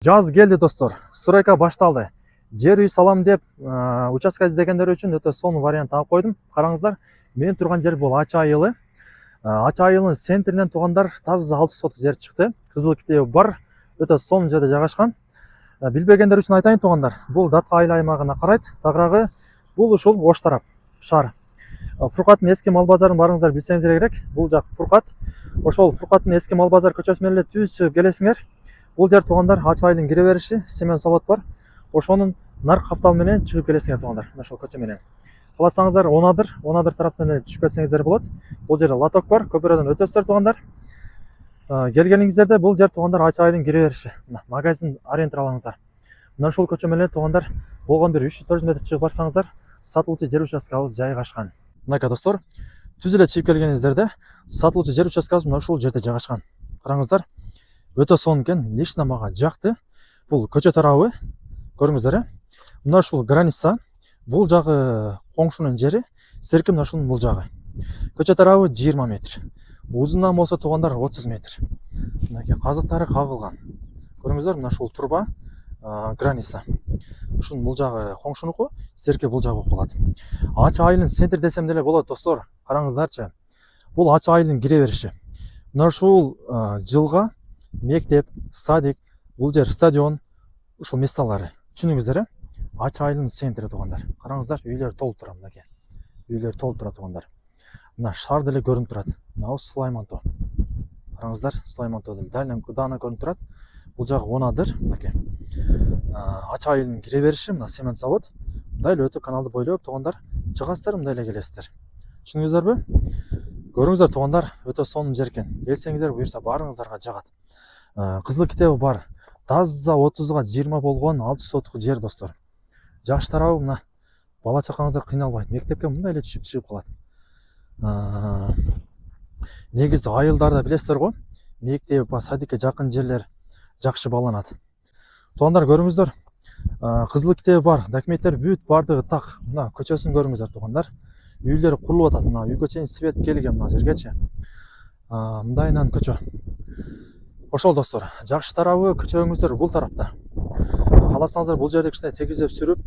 Жаз келди достор, стройка башталды. Жер үй салам деп участка издегендер үчүн өтө сонун вариант алып койдум. Караңыздар, мен турган жер бул Ачы айылы. Ачы айылынын центринен туугандар таза 6 соток жер чыкты. Кызыл китеби бар, өтө сонун жерде жайгашкан. Билбегендер үчүн айтайын туугандар, бул Датка айыл аймагына карайт. Тагыраагы бул ушул Ош тарап, шаар. Фуркаттын эски мал базарын барыңыздар билсеңиздер керек. Бул жак Фуркат. Ошол Фуркаттын эски мал базар көчөсү менен эле түз чыгып келесиңер. Бул жер туугандар Ачы айылдын кире бериши, Семен завод бар. Ошонун нарк каптал менен чыгып келесиңер туугандар. Ошол көчө менен. Кааласаңыздар Онадыр тараптан эле түшүп кетсеңиздер болот. Бул жерде лоток бар, көпүрөдөн өтөсүздөр туугандар. Келгениңиздерде бул жер туугандар Ачы айылдын кире бериши. Магазин ориентир алыңыздар. Мына ушул көчө менен туугандар болгон бир 300-400 метр чыгып барсаңыздар, сатылуучу жер участкабыз жайгашкан. Мынакей достор, түз эле чыгып келгениңиздерде сатылуучу жер участкабыз мына ушул жерде жайгашкан. Караңыздар, өтө сонун экен, лично мага жакты. Бул көчө тарабы, көрүңүздөр. Мына ушул граница, бул жагы коңшунун жери, силерке мына ушунун бул жагы. Көчө тарабы 20 метр. Узундан болсо туугандар 30 метр. Мынакей казыктары кагылган. Көрүңүздөр, мына ушул турба, граница. Ушунун бул жагы коңшунуку, силерке бул жагы болот. Ачы айылдын центр десем деле болот достор. Караңыздарчы. Бул Ачы айылдын кире бериши. Мына ушул жылга мектеп, садик, бул жер стадион, ушул месталары. Түшүнүңүздөр, Ачы айылдын центри туугандар. Караңыздар, үйлөр толуп турат мынакей. Үйлөр толуп турат туугандар. Мына шаар деле көрүнүп турат. Мына Сулайман тоо. Караңыздар, Сулайман тоо деле даана көрүнүп турат. Бул жагы Онадыр, мынакей. Ачы айылдын кире бериши, мына Семен завод. Мындай эле өтүп каналды бойлоп туугандар чыгасыздар, мындай эле келесиздер. Түшүнүңүздөрбү? Көрүңүздөр туугандар, өтө сонун жер экен. Келсеңиздер буюрса барыңыздарга жагат. Кызыл китеби бар. Таза 30га 20 болгон 6 соток жер достор. Жаш тарабы мына бала чакаңыздар кыйналбайт. Мектепке мындай эле түшүп чыгып калат. Негизи айылдарда билесиздер го, мектеп, садикке жакын жерлер жакшы бааланат. Туугандар көрүңүздөр, кызыл китеби бар, документтер бүт бардыгы так. Мына көчөсүн көрүңүздөр туугандар. Үйлөр курулуп атат. Мына үйгө чейин свет келген мына жергечи. Мындайынан көчө. Ошол достор, жакшы тарабы көчөңүздөр бул тарапта. Кааласаңыздар бул жерде кичине тегизеп сүрүп,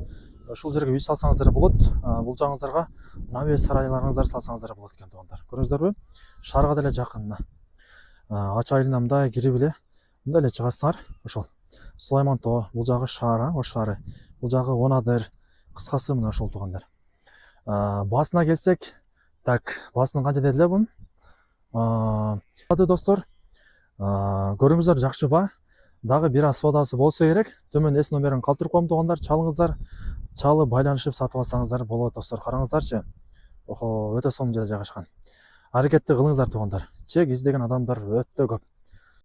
ушул жерге үй салсаңыздар болот. Бул жагыңыздарга навес сарайларыңыздар салсаңыздар болот экен туугандар. Көрүңүздөрбү? Шаарга деле жакын. Ачы айылына мындай кирип эле, мындай эле чыгасыңар. Ошол Сулайман тоо, бул жагы шаар, Ош шаары. Бул жагы Онадыр. Кыскасы мына ошол туугандар. Басына келсек, так, басынын канча деди эле бун? Достор, көрүңүздөр жакшы ба? Дагы бир аз содасы болсо керек. Төмөн эс номерин калтырып коем туугандар, чалыңыздар. Чалып байланышып сатып алсаңыздар болот достор. Караңыздарчы. Охо, өтө сонун жерде жайгашкан. Аракетти кылыңыздар туугандар. Чек издеген адамдар өтө көп.